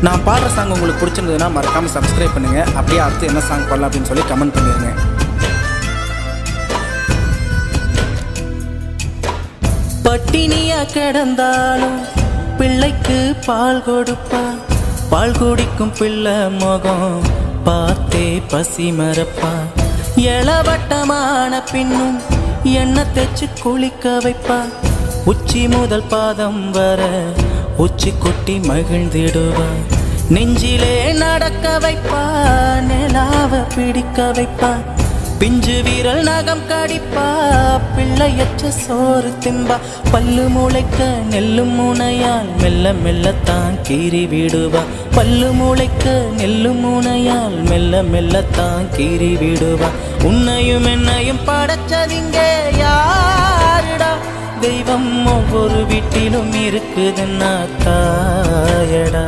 நான் பாடுற சாங் உங்களுக்கு பிடிச்சிருந்ததுன்னா மறக்காமல் சப்ஸ்கிரைப் பண்ணுங்கள். அப்படியே அடுத்து என்ன சாங் பாடலாம் அப்படின்னு சொல்லி கமெண்ட் பண்ணிடுங்க. பட்டினியா கிடந்தாலும் பிள்ளைக்கு பால் கொடுப்பா. பால் குடிக்கும் பிள்ளை முகம் பார்த்தே பசி மறப்பா. இளவட்டமான பின்னும் எண்ணெய் தேச்சு குளிக்க வைப்பா. உச்சி முதல் பாதம் வர உச்சி கொட்டி மகிழ்ந்திடுவா. நெஞ்சிலே நடக்க வைப்பா, நிலாவ பிடிக்க வைப்பா. பிஞ்சு வீரல் நகம் கடிப்பா, பிள்ளையற்ற சோறு தின்பா. பல்லு முளைக்க நெல்லு முனையால் மெல்ல மெல்லத்தான் கீறி விடுவா. பல்லு முளைக்க நெல்லு முனையால் மெல்ல மெல்லத்தான் கீறி விடுவா. உன்னையும் என்னையும் படைச்சதிங்க யாருடா? தெய்வம் ஒவ்வொரு வீட்டிலும் இருக்குதுன்னா தாயடா.